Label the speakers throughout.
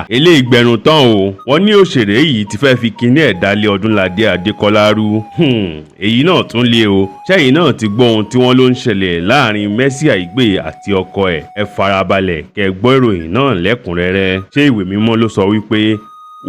Speaker 1: eléyìí gbẹnu tán o. Wọ́n ní òṣèré yìí ti fẹ́ fi kinní ẹ̀ dálé Ọdúnládé Adékọ́lá rú. Èyí náà tún lé o. Ṣẹ́yìn náà ti gbọ́ ohun tí wọ́n ló ń ṣẹlẹ̀ láàrin Mercy Aigbe àti ọkọ ẹ̀. Ẹ farabalẹ̀ kẹ́ gbọ́ ìròyìn náà lẹ́kùnrẹ́rẹ́. Ṣé ìwé mímọ́ ló sọ wípé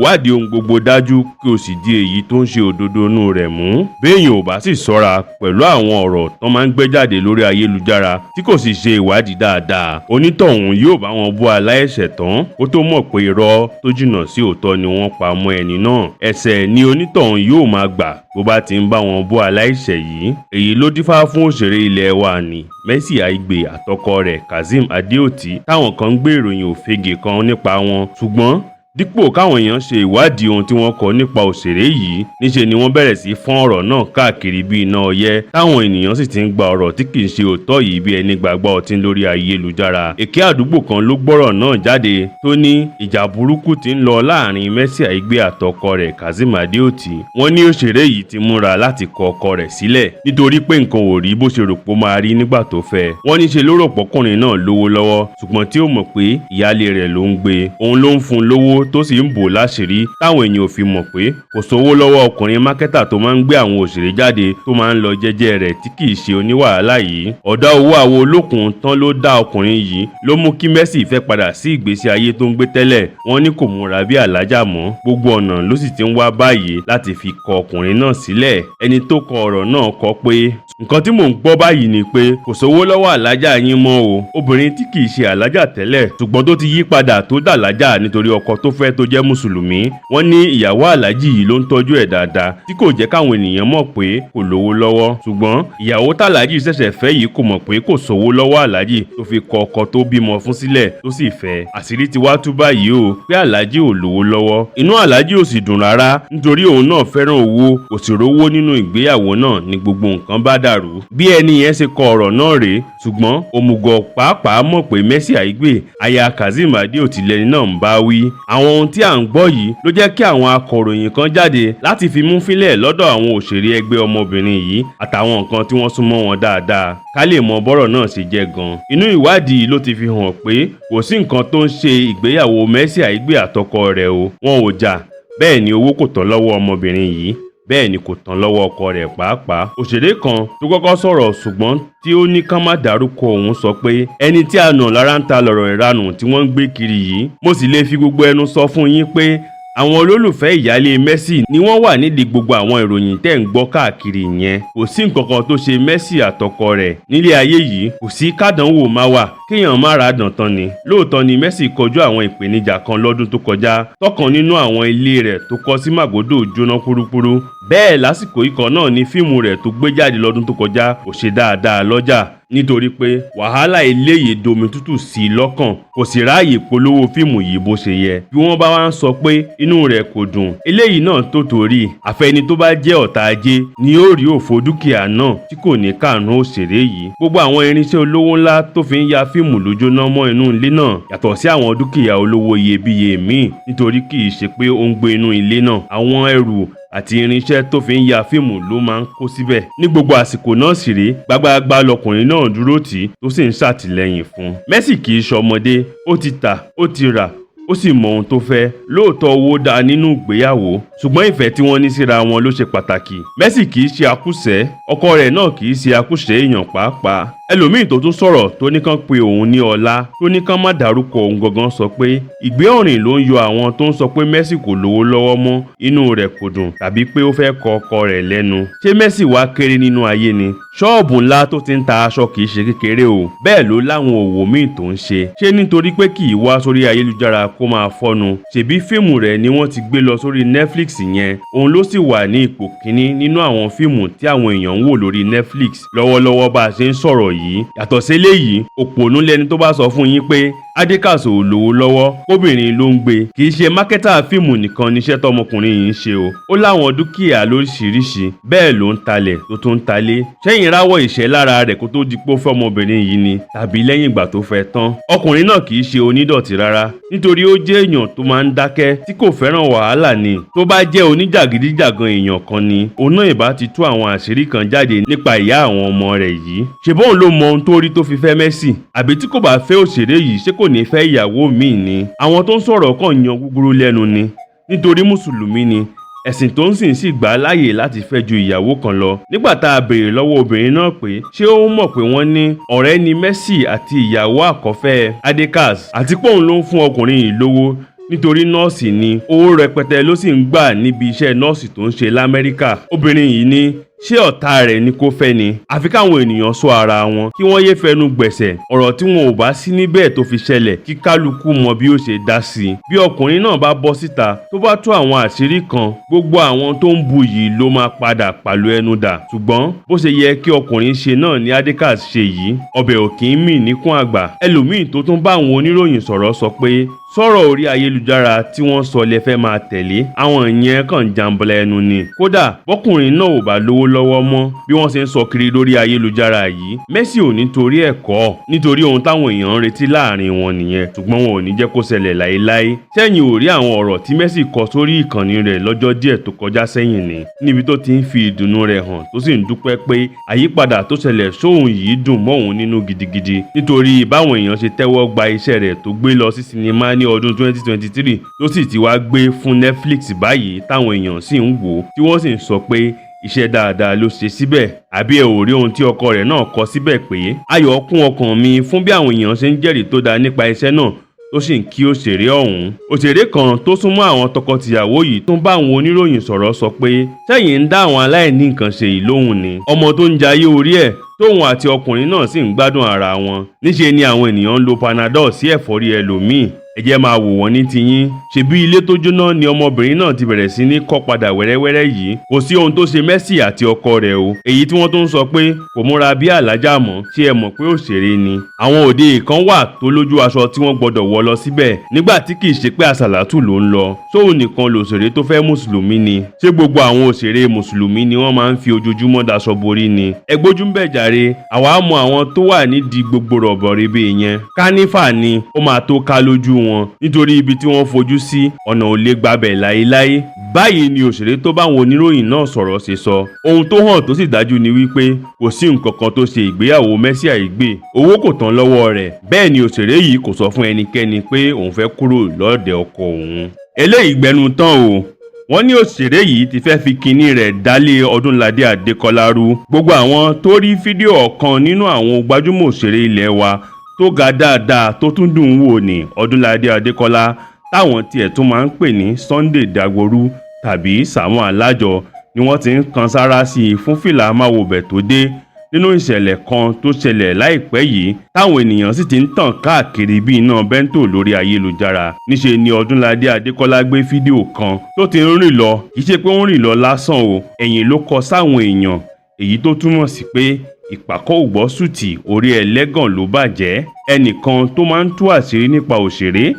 Speaker 1: wádìí ohun gbogbo dájú kí o sì di èyí tó ń ṣe òdodo inú rẹ̀ mú. Béèyàn ò bá sì ṣọ́ra pẹ̀lú àwọn ọ̀rọ̀ tó máa ń gbé jáde lórí ayélujára tí kò sì ṣe ìwádìí dáadáa, onítọ̀hún yóò bá wọn bú aláìṣẹ̀ tán ó tó mọ̀ pé irọ́ tó jìnnà sí òótọ́ ni wọ́n pa mọ́ ẹni náà. Ẹ̀ṣẹ̀ ni onítọ̀hún yóò máa gbà bó bá ti ń bá wọn bú aláìṣẹ̀ yìí. Èyí ló dífá fún òṣèré ilẹ̀ wa ní Mercy Aigbe àtọkọ rẹ̀ Kazeem Adeoti táwọn kan ń gbé ìròyìn òfegè kan nípa wọn, ṣùgbọ́n dípò káwọn èèyàn ṣe ìwádìí ohun tí wọ́n kọ nípa òṣèré yìí, níṣe ni wọ́n bẹ̀rẹ̀ sí fọ́n ọ̀rọ̀ náà káàkiri bí iná ọyẹ́, táwọn ènìyàn sì ti ń gba ọ̀rọ̀ tí kì í ṣe òótọ́ yìí bí ẹni gbàgbọ́ ọtí lórí ayélujára. Èké àdúgbò kan ló gbọ́rọ̀ náà jáde tó ní ìjà burúkú ti ń lọ láàrin Mercy Aigbe àtọkọ rẹ̀ Kazeem Adeoti. Wọ́n ní òṣèré yìí ti múra láti kọ ọkọ rẹ̀ sílẹ̀ nítorí pé nǹkan ò rí bó ṣe rò pé ó máa rí nígbà tó fẹ́. Wọ́n ní ṣe ló rò pọ́kùnrin náà lówó lọ́wọ́, ṣùgbọ́n tí ó mọ̀ pé ìyáálé rẹ̀ ló ń gbé, òun ló ń fún lówó tó sì ń bò láṣìírí táwọn èèyàn ò fi mọ̀ pé kò sówó lọ́wọ́ ọkùnrin mákẹ́tà tó máa ń gbé àwọn òṣèré jáde tó máa ń lọ jẹ́jẹ́ rẹ̀ tí kì í ṣe oníwàhálà yìí. Ọ̀dá owó àwo olókùn tán ló dá ọkùnrin yìí ló mú kí Mercy fẹ́ padà sí ìgbésí ayé tó ń gbé tẹ́lẹ̀. Wọ́n ní kò múra bí alájà mọ́, gbogbo ọ̀nà ló sì ti ń wá báyìí láti fi kọ ọkùnrin náà sílẹ̀. Ẹni tó kọ ọ̀rọ̀ náà kọ pé nǹkan tí mò ń gbọ́ báyìí ni pé kò sówó lọ́wọ́ alájà yín mọ́ o. Obìnrin tí kì í ṣe alájà tẹ́lẹ̀ ṣùgbọ́n tó ti yí padà tó dà lájà nítorí ọkọ tó fẹ́ tó jẹ́ mùsùlùmí. Wọ́n ní ìyàwó aláàjì yìí ló ń tọ́jú ẹ̀ dáadáa tí kò jẹ́ káwọn ènìyàn mọ̀ pé kò lówó lọ́wọ́, ṣùgbọ́n ìyàwó tàlájì ṣẹ̀ṣẹ̀ fẹ́ yìí kò mọ̀ pé kò sówó lọ́wọ́ aláàjì tó fi kọ ọkọ tó bímọ fún sílẹ̀ tó sì fẹ́. Àṣírí ti wá tú báyìí o pé aláàjì ò lówó lọ́wọ́. Inú aláàjì ò sì dùn rárá nítorí òun náà fẹ́ràn owó, kò sì rówó nínú ìgbéyàwó náà ni gbogbo nǹkan bá dàrú. Bí ẹni yẹn ṣe kọ ọ̀rọ̀ náà rèé, ṣùgbọ́n òmùgọ̀ pàápàá mọ̀ pé Mercy Aigbe aya Kazeem Adeoti lẹni náà ń bá wí. Àwọn ohun tí à ń gbọ́ yìí ló jẹ́ kí àwọn akọ̀ròyìn kan jáde láti fi mú fílẹ̀ lọ́dọ̀ àwọn òṣèré ẹgbẹ́ ọmọbìnrin yìí àtàwọn nǹkan tí wọ́n súnmọ́ wọn dáadáa ká lè mọ bọ́rọ̀ náà ṣe jẹ́ gan. Inú ìwádìí ló ti fi hàn pé kò sí nǹkan tó ń ṣe ìgbéyàwó Mercy Aigbe àtọkọ rẹ̀ o. Wọn ò jà, bẹ́ẹ̀ ni owó kò tán lọ́wọ́ ọmọbìnrin yìí, bẹ́ẹ̀ ni kò tán lọ́wọ́ ọkọ rẹ̀ pàápàá. Òṣèré kan tó kọ́kọ́ sọ̀rọ̀ ṣùgbọ́n tí ó ní ká má dárúkọ òun sọ pé ẹni tí a nà lára ń ta lọ̀rọ̀ ìranù tí wọ́n ń gbé kiri yìí. Mo sì lè fi gbogbo ẹnu sọ fún yín pé àwọn olólùfẹ́ ìyáálé Mercy ni wọ́n wà nídìí gbogbo àwọn ìròyìn tẹ́ ń gbọ́ káàkiri yẹn. Kò sí nǹkan kan tó ṣe Mercy àtọkọ rẹ̀ nílé ayé yìí, kò sí kádànwò máa wà kéèyàn má ra dàn tán ni. Lóòótọ́ ni Mercy kọjú àwọn ìpèníjà kan lọ́dún tó kọjá, tọ́kan nínú àwọn ilé rẹ̀ tó kọ́ sí Màgódò jóná púrúpúrú. Bẹ́ẹ̀ lásìkò ikọ̀ náà ni fíìmù rẹ̀ tó gbé jáde lọ́dún tó kọjá kò ṣe dáadáa lọ́jà nítorí pé wàhálà eléyìí domi tútù sí i lọ́kàn, kò sì ráàyè polówó fíìmù yìí bó ṣe yẹ. Bí wọ́n bá wá ń sọ pé inú rẹ̀ kò dùn, eléyìí náà tó torí àfẹni tó bá jẹ́ ọ̀tá ajé ni ó rí òfò dúkìá náà tí kò ní kàánú òṣèré yìí. Gbogbo àwọn irinṣẹ́ olówó ńlá tó fi ń ya fíìmù ló jóná mọ́ inú ilé náà yàtọ̀ sí àwọn dúkìá olówó iyebíye míì nítorí kì í ṣe pé ó ń gbé inú ilé náà. Àwọn ẹrù àti irinṣẹ́ tó fi ń ya fíìmù ló máa ń kó síbẹ̀. Ní gbogbo àsìkò náà sì rí gbágbáágbá lọkùnrin náà dúró tì í tó sì ń ṣàtìlẹ́yìn fún. Mercy kì í ṣọmọdé, ó ti tà, ó ti rà, ó sì mọ ohun tó fẹ́. Lóòótọ́ owó dáa nínú ìgbéyàwó, ṣùgbọ́n ìfẹ́ tí wọ́n ní síra wọn ló ṣe pàtàkì. Mercy kì í ṣe akúṣẹ̀, ọkọ rẹ̀ náà kì í ṣe akúṣẹ̀ èèyàn pàápàá. Ẹlòmíì tó tún sọ̀rọ̀ tó ní kán pe òun ní ọlá tó ní kán má dárúkọ òun gangan sọ pé ìgbé ọ̀rìn ló ń yọ àwọn tó ń sọ pé Mercy kò lówó lọ́wọ́ mọ́, inú rẹ̀ kò dùn tàbí pé ó fẹ́ kọ ọkọ rẹ̀ lẹ́nu. Ṣé Mercy wá kéré nínú ayé ni? Ṣọ́ọ̀bù ńlá tó ti ń ta aṣọ kì í ṣe kékeré o, bẹ́ẹ̀ ló láwọn òwò míì tó ń ṣe. Ṣé nítorí pé kì í wá sórí ayélujára kó máa fọ́nu? Ṣèbí fíìmù rẹ̀ ni wọ́n ti gbé lọ sórí Netflix yẹn, òun ló sì wà ní ipò kíní nínú àwọn fíìmù tí àwọn èèyàn ń wò lórí Netflix lọ́wọ́lọ́wọ́ bá a ṣe ń sọ̀rọ̀ yìí. Yàtọ̀ sí eléyìí, òpònú lẹni tó bá sọ fún yín pé Adékàsò ò lówó lọ́wọ́, kóbìnrin ló ń gbé. Kì í ṣe mákẹ́tà fíìmù nìkan níṣẹ́ tọmọkùnrin yìí ń ṣe o. Ó láwọn dúkìá lóríṣiríṣi, bẹ́ẹ̀ ló ń talẹ̀ tó tún ń talé. Ṣẹ́yìn ráwọ̀ ìṣẹ́ lára rẹ̀ kó tó di pé ó fẹ́ ọmọbìnrin yìí ni tàbí lẹ́yìn ìgbà tó fẹ́ tán. Ọkùnrin náà kì í ṣe onídọ̀tí rárá nítorí ó jẹ́ èèyàn tó máa ń dákẹ́ tí kò fẹ́ràn wàhálà ni. Tó bá jẹ́ oníjàgídíjàgan èèyàn kan ni, òun náà ìbá ti tú àwọn àṣírí kan jáde nípa ìyá àwọn ọmọ rẹ̀ yìí. Ṣèbóun ló mọ ohun tó rí tó fi fẹ́ Mercy, àbí tí kò bá fẹ́ òṣèré yìí ṣé kò kò ní fẹ́ ìyàwó míì ni. Àwọn tó ń sọ̀rọ̀ kàn yan gúgúrú lẹ́nu ni, nítorí mùsùlùmí ni ẹ̀sìn tó ń sìn sì gbà á láàyè láti fẹ́ ju ìyàwó kan lọ. Nígbà tá a béèrè lọ́wọ́ obìnrin náà pé ṣé ó mọ̀ pé wọ́n ní ọ̀rẹ́ ni Mercy àti ìyàwó àkọ́fẹ́ Adekaz, àti pé òun ló ń fún ọkùnrin yìí lówó nítorí nọ́ọ̀sì ni, owó rẹpẹtẹ ló sì ń gbà níbi iṣẹ́ nọ́ọ̀sì tó ń ṣe l'Amẹ́ríkà. Obìnrin yìí ní ṣé ọ̀tá rẹ̀ ni kó fẹ́ ni, àfi káwọn ènìyàn sọ ara wọn kí wọ́n yé fẹnu gbẹ̀sẹ̀ ọ̀rọ̀ tí wọn ò bá sí níbẹ̀ tó fi ṣẹlẹ̀, kí kálukú mọ bí ó ṣe dá sí i. Bí ọkùnrin náà bá bọ́ síta tó bá tú àwọn àṣírí kan, gbogbo àwọn tó ń bu yìí ló máa padà pàlú ẹnu dà. Ṣùgbọ́n bó ṣe yẹ kí ọkùnrin ṣe náà ni Adekaz ṣe yìí, ọbẹ̀ ò kì í mì níkùn àgbà. Ẹlòmíì tó tún bá àwọn oníròyìn sọ̀rọ̀ sọ pé sọ̀rọ̀ orí ayélujára tí wọ́n sọ lẹ fẹ́ máa tẹ̀lé, àwọn ìyẹn kàn jàǹbọ̀lá ẹnu ni. Kódà bọ́kùnrin náà ò bá lówó lọ́wọ́ mọ́ bí wọ́n ṣe ń sọ kiri lórí ayélujára yìí, Mercy ò nítorí ẹ̀kọ́, nítorí ohun táwọn èèyàn ń retí láàrin wọn nìyẹn, ṣùgbọ́n wọn ò ní jẹ́ kó ṣẹlẹ̀ láéláé. Sẹ́yìn ò rí àwọn ọ̀rọ̀ tí Mercy kọ sórí ìkànnì rẹ̀ lọ́jọ́ díẹ̀ tó kọjá sẹ́yìn ni, níbi tó ti ń fi ìdùnnú rẹ̀ hàn tó sì ń dúpẹ́ pé àyípadà tó ṣẹlẹ̀ sóhun yìí dùn mọ́ òun nínú gidigidi, nítorí báwọn èèyàn ṣe tẹ́wọ́ gba iṣẹ́ rẹ̀ tó gbé lọ sí sinimá ní ọdún 2023 tó sì ti wá gbé fún Netflix báyìí, táwọn èèyàn sì ń wò tí wọ́n sì ń sọ pé iṣẹ́ dáadáa ló ṣe síbẹ̀. Àbí ẹ ò rí ohun tí ọkọ rẹ̀ náà kọ síbẹ̀ pé ayọ̀ kún ọkàn mi fún bí àwọn èèyàn ṣe ń jẹ́rìí tó dáa nípa iṣẹ́ náà, tó sì ń kí òṣèré ọ̀hún. Òṣèré kan tó súnmọ́ àwọn tọkọtìyàwó yìí tún bá àwọn oníròyìn sọ̀rọ̀ sọ pé sẹ́yìn ń dá àwọn aláìní nǹkan ṣe yìí lóhùn ni, ọmọ tó ń jayé orí ẹ̀ tóun àti ọkùnrin náà sì ń gbádùn ara wọn. Níṣe ni àwọn ènìyàn ń lo Panadol sí ẹ̀fọ́rí ẹlòmíì. Ẹ jẹ́ máa wò wọ́n ní tiyín. Ṣebí ilé tó jóná ni ọmọbìnrin náà ti bẹ̀rẹ̀ sí ní kọ́ padà wẹ́rẹ́wẹ́rẹ́ yìí. Kò sí ohun tó ṣe Mercy àti ọkọ rẹ̀ o. Èyí tí wọ́n tún sọ pé kò múra bí àlájá mọ́, ṣé ẹ mọ̀ pé òṣèré ni. Àwọn òde kan wà tó lójú aṣọ tí wọ́n gbọ́dọ̀ wọ̀ lọ síbẹ̀, nígbà tí kì í ṣe pé àsàlátù ló ń lọ. Sóhun nìkan lòṣèré tó fẹ́ mùsùlùmí ni. Ṣé gbogbo àwọn òṣèré mùsùlùmí ni wọ́n máa ń fi ojoojúmọ́ daṣọ borí ni? Ẹ gbójú ń bẹ̀ jàre. Àwa mọ àwọn tó wà nídìí gbogbo rọ̀bọ̀rebe yẹn. Kánífà ni ó máa tó ká lójú wọn, nítorí ibi tí wọ́n fojú sí ọ̀nà ò lè gbabẹ̀ láéláé. Báyìí ni òṣèré tó bá àwọn oníròyìn náà sọ̀rọ̀ ṣe sọ. Ohun tó hàn tó sì dájú ni wípé kò sí nǹkan kan tó ṣe ìgbéyàwó Mercy Aigbe. Owó kò tán lọ́wọ́ rẹ̀. Bẹ́ẹ̀ ni òṣèré yìí kò sọ fún ẹnikẹ́ni pé òun fẹ́ kúrò lọ́dẹ ọkọ òun. Eléyìí gbẹnu tán o. Wọ́n ní òṣèré yìí ti fẹ́ fi kinní rẹ̀ dálé Ọdúnladé Adékọlá rú. Gbogbo àwọn tó rí fídíò ọ̀kan nínú àwọn gbajúmọ̀ òṣèré ilẹ̀ wa tó ga dáadáa tó tún dùn wò ní Ọdúnladé Adékọlá, táwọn tiẹ̀ tún máa ń pè ní Sunday Dagboru tàbí Sàámú Alájọ, ni wọ́n ti ń kan sára sí i fún fìlà máwòbẹ̀ tó dé nínú ìṣẹ̀lẹ̀ kan tó ṣẹlẹ̀ láìpẹ́ yìí, táwọn ènìyàn sì ti ń tàn káàkiri bí iná bẹ́ńtò lórí ayélujára. Níṣe ni Ọdúnladé Adékọlá gbé fídíò kan tó ti ń rìn lọ, kì í ṣe pé ó ń rìn lọ lásán o, ẹ̀yìn ló kọ sáwọn èèyàn, èyí tó túmọ̀ sí pé ìpàkọ́ ògbọ́sùtì orí ẹlẹ́gàn ló bàjẹ́. Ẹnìkan tó máa ń tú àṣírí nípa òṣèré,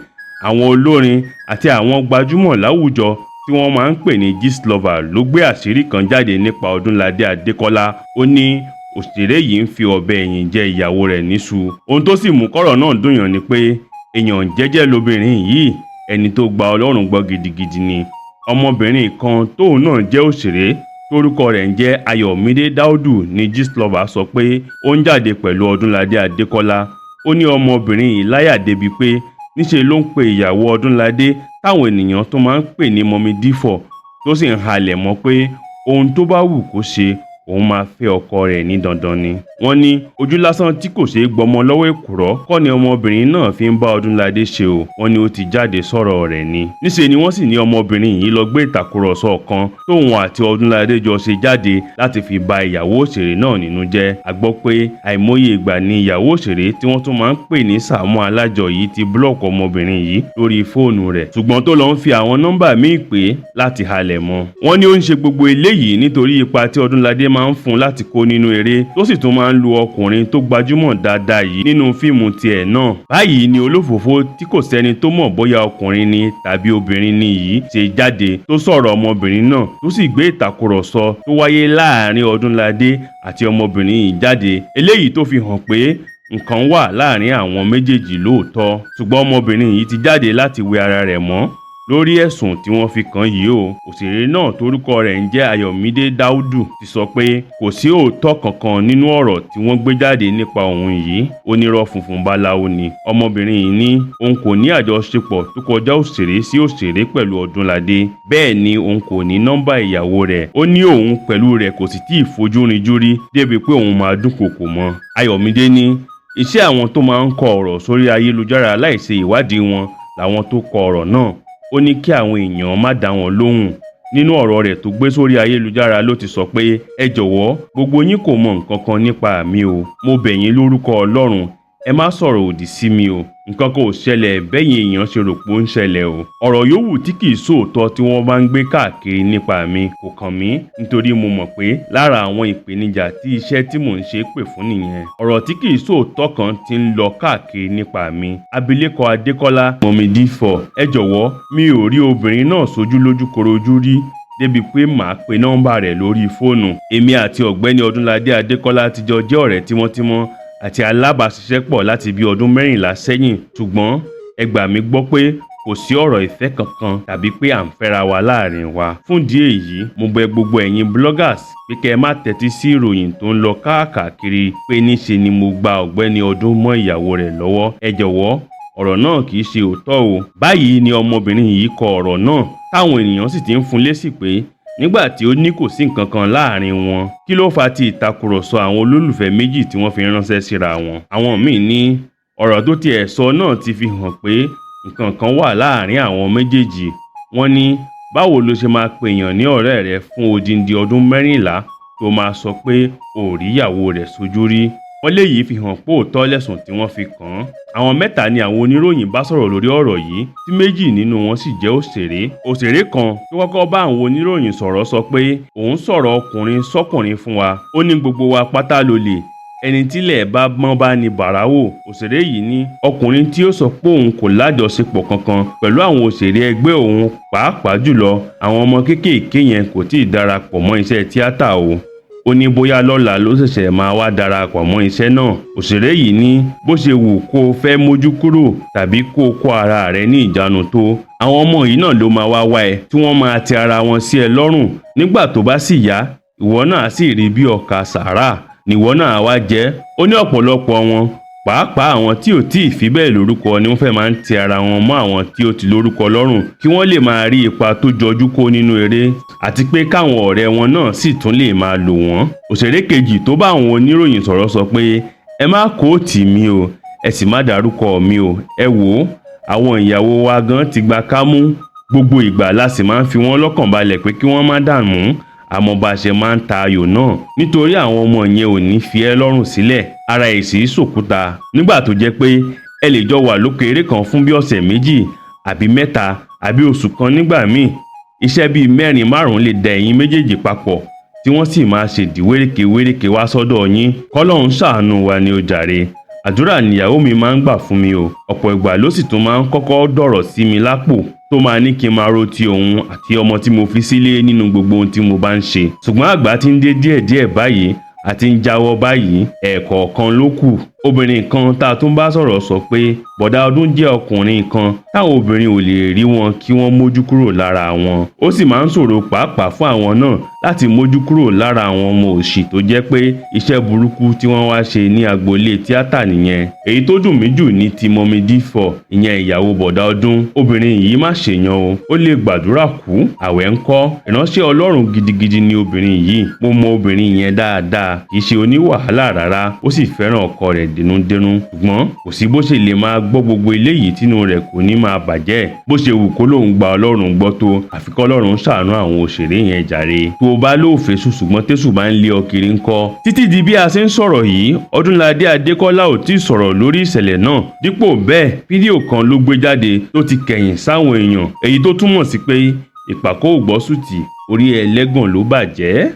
Speaker 1: àwọn olórin àti àwọn gbajúmọ̀ láwùjọ tí wọ́n máa ń pè ní gistlover ló gbé àṣírí kan jáde nípa Ọdúnladé Adékọlá. Ó ní òṣèré yìí ń fi ọ̀bẹ ẹ̀yìn jẹ ìyàwó rẹ̀ níṣu. Ohun tó sì mú kọ́rọ̀ náà dùnyàn ni pé èèyàn jẹ́jẹ́ lobìnrin yìí, ẹni tó gba Ọlọ́run gbọ́ gidigidi ni. Ọmọbìnrin kan tóun náà jẹ́ òṣèré torúkọ rẹ̀ ń jẹ́ Ayọ̀mídé Dáúdù ní gistlover sọ pé ó ń jáde pẹ̀lú Ọdúnladé Adékọlá. Ó ní ọmọbìnrin yìí láyà débi pé níṣe ló ń pe ìyàwó Ọdúnladé táwọn ènìyàn tó máa ń pè ní Mọ́mí Dífọ̀, tó sì ń halẹ̀ mọ́ pé ohun tó bá wù kó ṣe, òun máa fẹ́ ọkọ rẹ̀ ní dandan ni. Wọ́n ní ojú lásán tí kò ṣeé gbọmọ lọ́wọ́ èkùrọ́ kọ́ ni ọmọbìnrin náà fi ń bá Ọdúnladé ṣe o. Wọ́n ní ó ti jáde sọ̀rọ̀ rẹ̀ ni. Níṣe ni wọ́n sì ní ọmọbìnrin yìí lọ gbé ìtàkùrọ̀sọ kan tóun àti Ọdúnladé jọ ṣe jáde láti fi ba ìyàwó òṣèré náà nínú jẹ́. A gbọ́ pé àìmọye ìgbà ni ìyàwó òṣèré tí wọ́n tún máa ń pè ní Sàámú Alájọ yìí ti búlọ̀kù ọmọbìnrin yìí lórí fóònù rẹ̀, ṣùgbọ́n tó lọ ń fi àwọn nọ́mbà míì pè láti halẹ̀ mọ́. Wọ́n ní ó ń ṣe gbogbo eléyìí nítorí ipa tí Ọdúnladé máa ń fún láti kó nínú eré, tó sì tún máa ń lu ọkùnrin tó gbajúmọ̀ dáadáa yìí nínú fíìmù tiẹ̀ náà. Báyìí ni olófòfó tí kò sẹ́ni tó mọ̀ bóyá ọkùnrin ni tàbí obìnrin ni yìí ṣe jáde tó sọ̀rọ̀ ọmọbìnrin náà, tó sì gbé ìtàkùrọ̀sọ tó wáyé láàrin Ọdúnladé àti ọmọbìnrin yìí jáde, eléyìí tó fi hàn pé nǹkan wà láàrin àwọn méjèèjì lóòótọ́. Ṣùgbọ́n ọmọbìnrin yìí ti jáde láti wẹ ara rẹ̀ mọ́, lórí ẹ̀sùn tí wọ́n fi kàn yìí o. Òṣèré náà torúkọ rẹ̀ ń jẹ́ Ayọ̀mídé Dáúdù ti sọ pé kò sí òótọ́ kankan nínú ọ̀rọ̀ tí wọ́n gbé jáde nípa òun yìí. Onírọ́ funfun báláwo ni ọmọbìnrin yìí ní òun kò ní àjọṣepọ̀ tó kọjá òṣèré sí òṣèré pẹ̀lú Ọdúnladé. Bẹ́ẹ̀ ni òun kò ní nọ́mbà ìyàwó rẹ̀. Ó ní òun pẹ̀lú rẹ̀ kò sì tíì fojú rinjú rí débi pé òun máa dúnkòokò mọ́. Ayọ̀mídé ní iṣẹ́ àwọn tó máa ń kọ ọ̀rọ̀ sórí ayélujára láìṣe ìwádìí wọn làwọn tó kọ ọ̀rọ̀ náà. Ó ní kí àwọn èèyàn má dá wọn lóhùn. Nínú ọ̀rọ̀ rẹ̀ tó gbé sórí ayélujára ló ti sọ pé ẹ jọ̀wọ́ gbogbo yín kò mọ nǹkan kan nípa mi o. Mo bẹ̀ yín lórúkọ Ọlọ́run ẹ má sọ̀rọ̀ òdì sí mi o. Nǹkan kan ò ṣẹlẹ̀ bẹ́yìn èèyàn ṣe rò pé ó ń ṣẹlẹ̀ o. Ọ̀rọ̀ yòówù tí kìí sòótọ́ tí wọ́n bá ń gbé káàkiri nípa mi kò kàn mí nítorí mo mọ̀ pé lára àwọn ìpèníjà tí iṣẹ́ tí mò ń ṣe pè fún nìyẹn. Ọ̀rọ̀ tí kìí sòótọ́ kan ti ń lọ káàkiri nípa mi. Abilékọ Adékọ́lá Mọ̀mídífọ̀ ẹ jọ̀wọ́ mi ò rí obìnrin náà sójú lójúkorojú rí débi pé màá pe nọ́mbà rẹ̀ lórí fóònù. Èmi àti ọ̀gbẹ́ni Ọdúnladé Adékọ́lá ti jọ jẹ́ ọ̀rẹ́ tímọ́tímọ́ àti alábàáṣiṣẹ́pọ̀ láti bí ọdún 14 sẹ́yìn, ṣùgbọ́n ẹ gbà mí gbọ́ pé kò sí ọ̀rọ̀ ìfẹ́ kankan tàbí pé à ń fẹ́ra wa láàrin wa. Fún ìdí èyí mo bẹ̀ gbogbo ẹ̀yin bloggers pé kẹ́ ẹ má tẹ́tí sí ìròyìn tó ń lọ káàkiri pé níṣe ni mo gba ọ̀gbẹ́ni Ọdún mọ́ ìyàwó rẹ̀ lọ́wọ́. Ẹ jọ̀wọ́ ọ̀rọ̀ náà kì í ṣe òótọ́ o. Báyìí ni ọmọbìnrin yìí kọ ọ̀rọ̀ náà táwọn ènìyàn sì ti ń fún lésì pé nígbà tí ó ní kò sí nǹkan kan láàrin wọn kí ló fa ti ìtakùrọ̀sọ àwọn olólùfẹ́ méjì tí wọ́n fi ránṣẹ́ síra wọn. Àwọn míì ní ọ̀rọ̀ tó tiẹ̀ sọ náà ti fi hàn pé nǹkan kan wà láàrin àwọn méjèèjì. Wọ́n ní báwo ló ṣe máa pèèyàn ní ọ̀rẹ́ rẹ̀ fún odindi ọdún 14 tó máa sọ pé ò rí ìyàwó rẹ̀ sójú rí. Wọ́n léyìí fi hàn pé òótọ́ lẹ̀sùn tí wọ́n fi kàn án. Àwọn mẹ́ta ni àwọn oníròyìn bá sọ̀rọ̀ lórí ọ̀rọ̀ yìí tí méjì nínú wọn sì jẹ́ òṣèré. Òṣèré kan tó kọ́kọ́ bá àwọn oníròyìn sọ̀rọ̀ sọ pé òun sọ̀rọ̀ ọkùnrin sọ́kùnrin fún wa. Ó ní gbogbo wa pátá ló lè ẹni tílẹ̀ bá mọ́ bá ní bàráwò. Òṣèré yìí ní ọkùnrin tí ó sọ pé òun kò lájọṣepọ̀ kankan pẹ̀lú àwọn òṣèré ẹgbẹ́ òun pàápàá jùlọ àwọn ọmọ kéékèèké yẹn kò tíì darapọ̀ mọ́ iṣẹ́ tíátà o. Ó ní bóyá lọ́la ló ṣẹ̀ṣẹ̀ máa wá darapọ̀ mọ́ iṣẹ́ náà. Òṣèré yìí ní bó ṣe wù kó o fẹ́ mójú kúrò tàbí kó o kó ara rẹ ní ìjánu tó àwọn ọmọ yìí náà ló máa wá wá ẹ tí wọ́n máa ti ara wọn sí ẹ lọ́rùn. Nígbà tó bá sì yá ìwọ náà sì rí bí ọkà sàárà níwọ náà wá jẹ́. Ó ní ọ̀pọ̀lọpọ̀ wọn pàápàá àwọn tí ò tíì fi bẹ́ẹ̀ lórúkọ ni wọ́n fẹ́ máa ń ti ara wọn mọ́ àwọn tí ó ti lórúkọ lọ́rùn kí wọ́n lè máa rí ipa tó jọjú kó nínú eré àti pé káwọn ọ̀rẹ́ wọn náà sì tún lè máa lò wọ́n. Òṣèré kejì tó bá àwọn oníròyìn sọ̀rọ̀ sọ pé ẹ má kóòtì mi o ẹ sì má dárúkọ mi o. Ẹ wò ó àwọn ìyàwó wa gan ti gba kámú gbogbo ìgbà la sì máa ń fi wọ́n lọ́kàn balẹ̀ pé kí wọ́n má dààmú àmọ́ bá ṣe máa ń ta ayò náà nítorí àwọn ọmọ yẹn ò ní fi ẹ́ lọ́rùn sílẹ̀ ara èsì sòkúta nígbà tó jẹ́ pé ẹ lè jọ wà lókè eré kan fún bí ọ̀sẹ̀ méjì àbí mẹ́ta àbí oṣù kan nígbà míì iṣẹ́ bíi 4-5 lè da ẹ̀yin méjèèjì papọ̀ tí wọ́n sì máa ṣèdí wéréke wá sọ́dọ̀ yín kọ́lọ́hún ṣàánú wa ni ó jàre. Àdúrà níyàwó mi máa ń gbà fún mi o ọ̀pọ̀ ìgbà ló sì tún máa ń kọ́kọ́ dọ̀rọ̀ sí mi lápò tó máa ní kí n máa ro ti òun àti ọmọ tí mo fi sílé nínú gbogbo ohun tí mo bá ń ṣe. Ṣùgbọ́n àgbà ti ń dé díẹ̀díẹ̀ báyìí àti ń jáwọ́ báyìí ẹ̀ẹ̀kọ̀ọ̀kan ló kù. Obìnrin kan tá a tún bá sọ̀rọ̀ sọ pé bọ̀dá Ọdún jẹ́ ọkùnrin kan táwọn obìnrin ò lè rí wọn kí wọ́n mójú kúrò lára wọn. Ó sì máa ń ṣòro pàápàá fún àwọn náà láti mójú kúrò lára àwọn ọmọ òṣì tó jẹ́ pé iṣẹ́ burúkú tí wọ́n wá ṣe ní agboolé tíátà nìyẹn. Èyí tó dùn mí jù ní ti Mọ̀mídífọ̀ ìyẹn ìyàwó bọ̀dá Ọdún. Obìnrin yìí má ṣèyàn o ó lè gbàdúrà kú àwẹ̀ ń kọ́. Ìránṣẹ́ Ọlọ́run gidigidi ni obìnrin yìí. Mo mọ obìnrin yẹn dáadáa kì í ṣe oníwàhálà rárá ó sì fẹ́ràn ọkọ rẹ̀ dénúdénú ṣùgbọ́n kò sí bó ṣe lè máa gbọ́ gbogbo eléyìí tínú rẹ̀ kò ní máa bàjẹ́ bó ṣe wù kó lóun gba Ọlọ́run gbọ́ tó àfikọ́ Ọlọ́run ṣàánú àwọn òṣèré yẹn jàre. Tó o bá lóòfẹ́ ṣùgbọ́n tẹ́sù bá ń lé ọ kiri ńkọ́. Títí di bí a ṣe ń sọ̀rọ̀ yìí Ọdúnladé Adékọ́lá ò tí ì sọ̀rọ̀ lórí ìṣẹ̀lẹ̀ náà dípò bẹ́ẹ̀ fídíò kan ló gbé jáde tó ti kẹ̀yìn sáwọn èèyàn èyí tó túmọ̀ sí pé ìpàkọ́ ògbọ́sùtì orí ẹlẹ́gàn ló bàjẹ́.